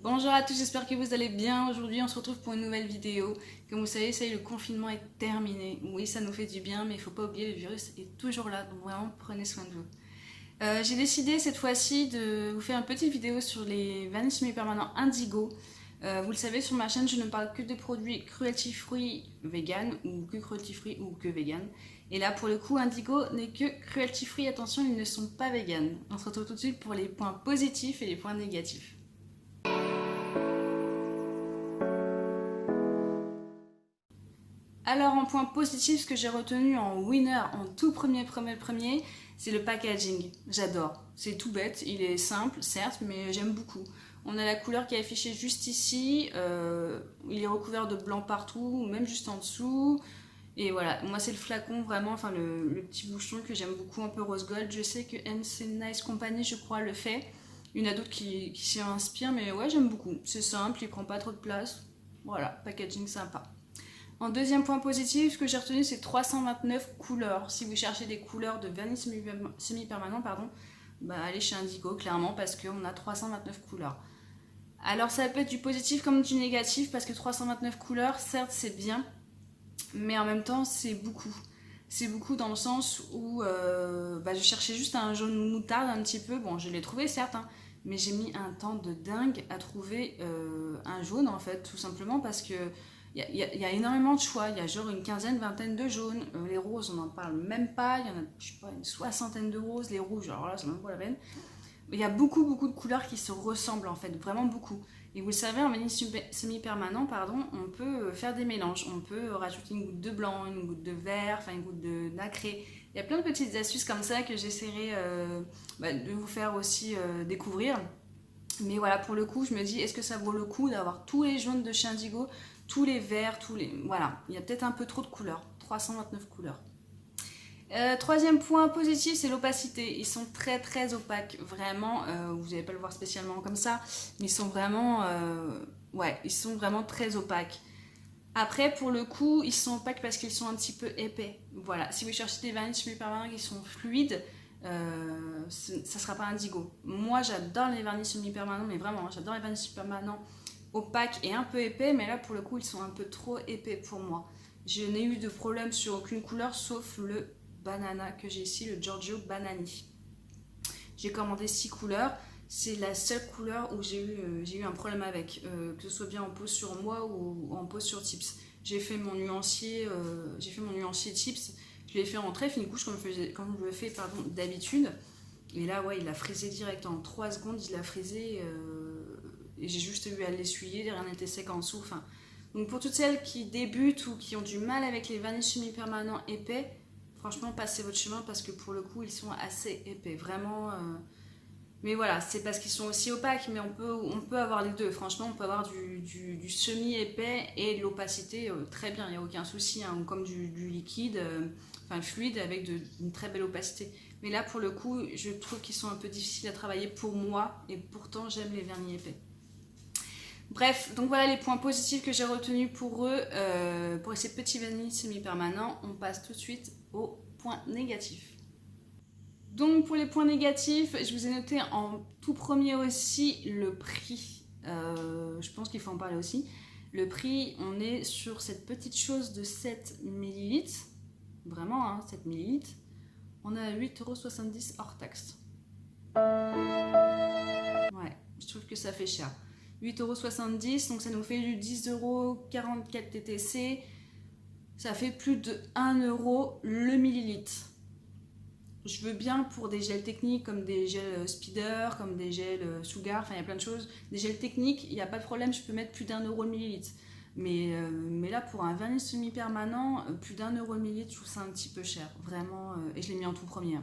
Bonjour à tous, j'espère que vous allez bien. Aujourd'hui, on se retrouve pour une nouvelle vidéo. Comme vous savez, ça y est, le confinement est terminé. Oui, ça nous fait du bien, mais il ne faut pas oublier, le virus est toujours là. Donc vraiment, prenez soin de vous. J'ai décidé cette fois-ci de vous faire une petite vidéo sur les vernis semi-permanents Indigo. Vous le savez, sur ma chaîne, je ne parle que de produits cruelty-free vegan ou que cruelty-free ou que vegan. Et là, pour le coup, Indigo n'est que cruelty-free. Attention, ils ne sont pas vegan. On se retrouve tout de suite pour les points positifs et les points négatifs. Alors en point positif, ce que j'ai retenu en winner, en tout premier, c'est le packaging. J'adore. C'est tout bête, il est simple, certes, mais j'aime beaucoup. On a la couleur qui est affichée juste ici, il est recouvert de blanc partout, même juste en dessous. Et voilà, moi c'est le flacon vraiment, enfin le petit bouchon que j'aime beaucoup, un peu rose gold. Je sais que NC Nice Company, je crois, le fait. Il y en a d'autres qui s'y inspirent, mais ouais, j'aime beaucoup. C'est simple, il prend pas trop de place. Voilà, packaging sympa. En deuxième point positif, ce que j'ai retenu, c'est 329 couleurs. Si vous cherchez des couleurs de vernis semi-permanent, bah allez chez Indigo, clairement, parce qu'on a 329 couleurs. Alors ça peut être du positif comme du négatif, parce que 329 couleurs, certes c'est bien, mais en même temps c'est beaucoup. C'est beaucoup dans le sens où je cherchais juste un jaune moutarde un petit peu. Bon, je l'ai trouvé certes, hein, mais j'ai mis un temps de dingue à trouver un jaune en fait, tout simplement parce que il y a énormément de choix. Il y a genre une quinzaine, vingtaine de jaunes. Les roses, on n'en parle même pas. Il y en a, je sais pas, une soixantaine de roses. Les rouges, alors là, c'est même pas la peine. Il y a beaucoup de couleurs qui se ressemblent en fait, vraiment beaucoup. Et vous le savez, en vernis semi-permanent, on peut faire des mélanges. On peut rajouter une goutte de blanc, une goutte de vert, enfin une goutte de nacré. Il y a plein de petites astuces comme ça que j'essaierai de vous faire aussi découvrir. Mais voilà, pour le coup, je me dis, est-ce que ça vaut le coup d'avoir tous les jaunes de chez Indigo, tous les verts, tous les... Voilà, il y a peut-être un peu trop de couleurs. 329 couleurs. Troisième point positif, c'est l'opacité. Ils sont très opaques, vraiment. Vous n'allez pas le voir spécialement comme ça, mais ils sont vraiment, ouais, ils sont vraiment très opaques. Après, pour le coup, ils sont opaques parce qu'ils sont un petit peu épais. Voilà, si vous cherchez des vernis semi-permanents qui sont fluides, ça ne sera pas Indigo. Moi, j'adore les vernis semi-permanents, mais vraiment, j'adore les vernis semi-permanents opaques et un peu épais, mais là, pour le coup, ils sont un peu trop épais pour moi. Je n'ai eu de problème sur aucune couleur, sauf le banana que j'ai ici, le Giorgio Banani. J'ai commandé 6 couleurs. C'est la seule couleur où j'ai eu un problème avec, que ce soit bien en pose sur moi ou en pose sur Tips. J'ai fait mon nuancier Tips. Je l'ai fait en très fine couche comme je le fais d'habitude. Et là, ouais, il a frisé direct en 3 secondes. Il a frisé et j'ai juste eu à l'essuyer. Rien n'était sec en dessous. Enfin, donc pour toutes celles qui débutent ou qui ont du mal avec les vernis semi-permanents épais, franchement, passez votre chemin parce que pour le coup, ils sont assez épais. Vraiment. Mais voilà, c'est parce qu'ils sont aussi opaques, mais on peut avoir les deux. Franchement, on peut avoir du semi-épais et de l'opacité très bien, il n'y a aucun souci. Hein, comme du liquide, enfin fluide avec une très belle opacité. Mais là, pour le coup, je trouve qu'ils sont un peu difficiles à travailler pour moi et pourtant, j'aime les vernis épais. Bref, donc voilà les points positifs que j'ai retenus pour eux, pour ces petits vernis semi-permanents. On passe tout de suite aux points négatifs. Donc pour les points négatifs, je vous ai noté en tout premier aussi le prix. Je pense qu'il faut en parler aussi. Le prix, on est sur cette petite chose de 7 ml. Vraiment, hein, 7 ml. On a 8,70 € hors taxe. Ouais, je trouve que ça fait cher. 8,70 €, donc ça nous fait du 10,44 € TTC. Ça fait plus de 1 € le millilitre. Je veux bien pour des gels techniques comme des gels speeder, comme des gels sugar, enfin il y a plein de choses. Des gels techniques, il n'y a pas de problème, je peux mettre plus d'1 € le millilitre. Mais là, pour un vernis semi-permanent, plus d'1 € le millilitre, je trouve ça un petit peu cher, vraiment. Et je l'ai mis en tout premier.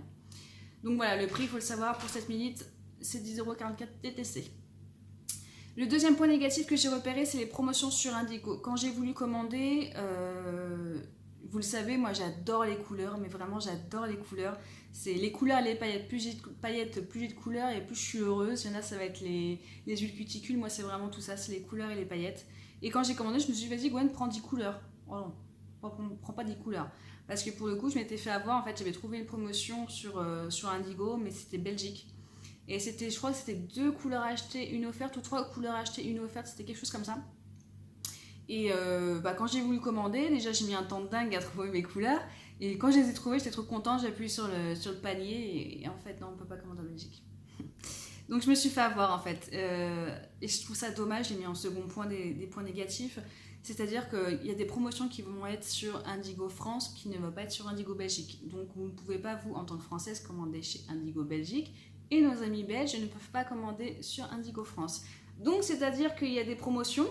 Donc voilà, le prix, il faut le savoir, pour 7 millilitres, c'est 10,44 € TTC. Le deuxième point négatif que j'ai repéré, c'est les promotions sur Indigo. Quand j'ai voulu commander, vous le savez, moi j'adore les couleurs, mais vraiment j'adore les couleurs. C'est les couleurs, les paillettes. Plus j'ai de couleurs et plus je suis heureuse. Il y en a, ça va être les huiles cuticules. Moi, c'est vraiment tout ça, c'est les couleurs et les paillettes. Et quand j'ai commandé, je me suis dit, vas-y Gwen, prends 10 couleurs. Oh non, prends pas 10 couleurs. Parce que pour le coup, je m'étais fait avoir. En fait, j'avais trouvé une promotion sur Indigo, mais c'était Belgique. Et c'était, je crois que c'était 2 couleurs achetées, une offerte, ou 3 couleurs achetées, une offerte, c'était quelque chose comme ça. Et quand j'ai voulu commander, déjà j'ai mis un temps de dingue à trouver mes couleurs. Et quand je les ai trouvées, j'étais trop contente, j'ai appuyé sur le panier et en fait non, on peut pas commander en Belgique. Donc je me suis fait avoir en fait. Et je trouve ça dommage, j'ai mis en second point des points négatifs. C'est-à-dire qu'il y a des promotions qui vont être sur Indigo France qui ne vont pas être sur Indigo Belgique. Donc vous ne pouvez pas, vous, en tant que Française, commander chez Indigo Belgique. Et nos amis belges ne peuvent pas commander sur Indigo France. Donc c'est-à-dire qu'il y a des promotions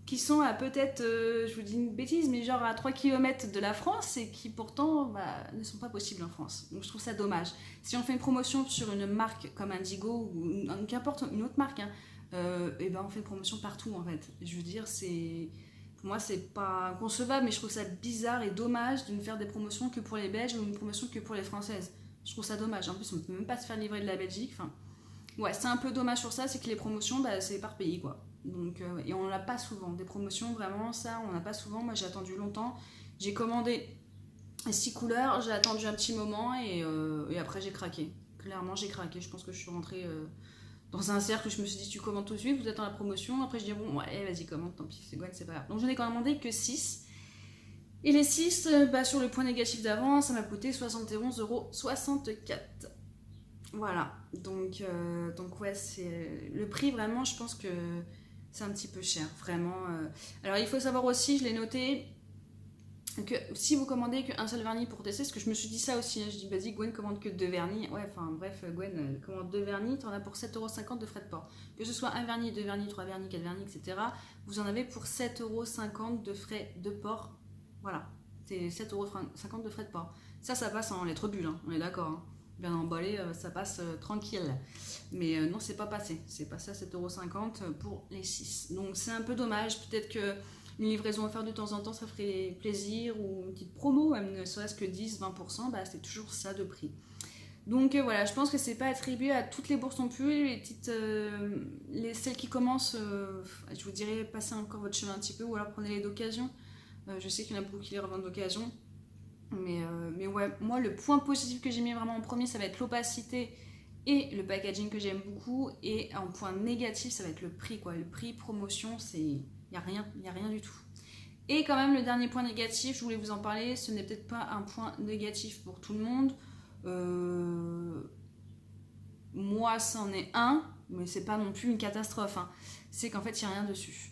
qui sont à peut-être, je vous dis une bêtise, mais genre à 3 km de la France et qui pourtant ne sont pas possibles en France. Donc je trouve ça dommage. Si on fait une promotion sur une marque comme Indigo ou qu'importe une autre marque, et ben on fait une promotion partout en fait. Je veux dire, pour moi c'est pas inconcevable, mais je trouve ça bizarre et dommage de ne faire des promotions que pour les Belges ou une promotion que pour les Françaises. Je trouve ça dommage. En plus, on ne peut même pas se faire livrer de la Belgique. Enfin, ouais, c'est un peu dommage sur ça, c'est que les promotions, c'est par pays quoi. Donc, et on l'a pas souvent. Des promotions, vraiment, ça, on n'a pas souvent. Moi, j'ai attendu longtemps. J'ai commandé 6 couleurs, j'ai attendu un petit moment et après, j'ai craqué. Clairement, j'ai craqué. Je pense que je suis rentrée dans un cercle où je me suis dit, tu commandes tout de suite, vous êtes dans la promotion. Après, je dis, bon, ouais, vas-y, commande, tant pis, c'est Gwen, c'est pas grave. Donc, j'en ai commandé que 6. Et les 6, sur le point négatif d'avant, ça m'a coûté 71,64 €. Voilà. Donc ouais, c'est le prix, vraiment, je pense que c'est un petit peu cher, vraiment. Alors il faut savoir aussi, je l'ai noté, que si vous commandez qu'un seul vernis pour tester, parce que je me suis dit ça aussi, hein, je dis vas-y Gwen commande que 2 vernis, ouais enfin bref Gwen commande 2 vernis, t'en as pour 7,50 € de frais de port. Que ce soit un vernis, 2 vernis, 3 vernis, 4 vernis, etc. Vous en avez pour 7,50 € de frais de port, voilà, c'est 7,50 € de frais de port. Ça passe en lettres bulles, hein, on est d'accord, hein. Bien emballé, ça passe tranquille. Mais non, c'est pas passé. C'est passé à 7,50 € pour les 6. Donc c'est un peu dommage. Peut-être que une livraison offerte de temps en temps, ça ferait plaisir. Ou une petite promo, même ne serait-ce que 10-20%, c'est toujours ça de prix. Donc voilà, je pense que c'est pas attribué à toutes les bourses non plus. Les petites, celles qui commencent, je vous dirais, passez encore votre chemin un petit peu. Ou alors prenez-les d'occasion. Je sais qu'il y en a beaucoup qui les revendent d'occasion. Mais ouais, moi le point positif que j'ai mis vraiment en premier, ça va être l'opacité et le packaging que j'aime beaucoup. Et en point négatif, ça va être le prix quoi. Le prix promotion, il n'y a rien du tout. Et quand même le dernier point négatif, je voulais vous en parler, ce n'est peut-être pas un point négatif pour tout le monde. Moi c'en est un, mais c'est pas non plus une catastrophe, hein. C'est qu'en fait il n'y a rien dessus.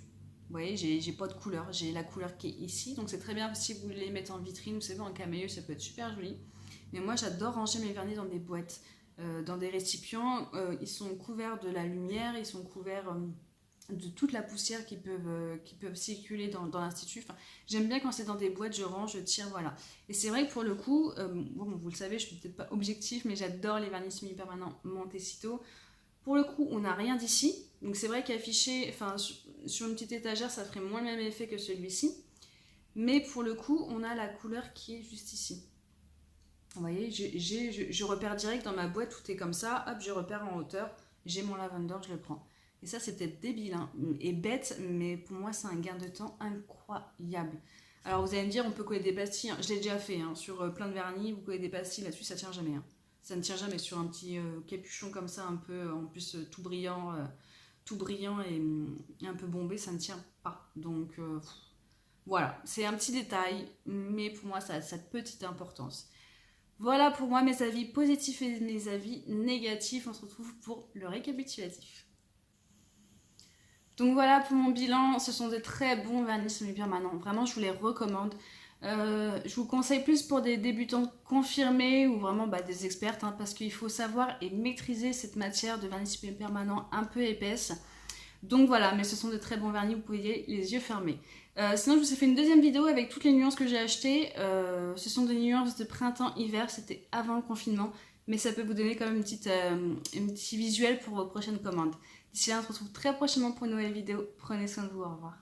Vous voyez, j'ai pas de couleur, j'ai la couleur qui est ici, donc c'est très bien si vous les mettez en vitrine, vous savez, en caméo, ça peut être super joli. Mais moi, j'adore ranger mes vernis dans des boîtes, dans des récipients. Ils sont couverts de la lumière, ils sont couverts de toute la poussière qui peuvent circuler dans l'institut. Enfin, j'aime bien quand c'est dans des boîtes, je range, je tire, voilà. Et c'est vrai que pour le coup, bon, vous le savez, je suis peut-être pas objectif, mais j'adore les vernis semi-permanents Montecito. Pour le coup, on n'a rien d'ici, donc c'est vrai qu'affiché, enfin sur une petite étagère, ça ferait moins le même effet que celui-ci. Mais pour le coup, on a la couleur qui est juste ici. Vous voyez, je repère direct dans ma boîte, tout est comme ça, hop, je repère en hauteur, j'ai mon lavender, je le prends. Et ça, c'est peut-être débile hein, et bête, mais pour moi, c'est un gain de temps incroyable. Alors vous allez me dire, on peut coller des pastilles, hein. Je l'ai déjà fait, hein, sur plein de vernis, vous collez des pastilles là-dessus, ça tient jamais. Hein. Ça ne tient jamais sur un petit capuchon comme ça, un peu, en plus tout brillant et un peu bombé, ça ne tient pas. Donc voilà, c'est un petit détail, mais pour moi ça a cette petite importance. Voilà pour moi mes avis positifs et mes avis négatifs. On se retrouve pour le récapitulatif. Donc voilà pour mon bilan, ce sont des très bons vernis semi-permanents. Vraiment, je vous les recommande. Je vous conseille plus pour des débutants confirmés ou vraiment des expertes, hein, parce qu'il faut savoir et maîtriser cette matière de vernis semi-permanent un peu épaisse. Donc voilà, mais ce sont de très bons vernis, vous pouvez les yeux fermés. Sinon, je vous ai fait une deuxième vidéo avec toutes les nuances que j'ai achetées. Ce sont des nuances de printemps-hiver, c'était avant le confinement, mais ça peut vous donner quand même un petit visuel pour vos prochaines commandes. D'ici là, on se retrouve très prochainement pour une nouvelle vidéo. Prenez soin de vous, au revoir.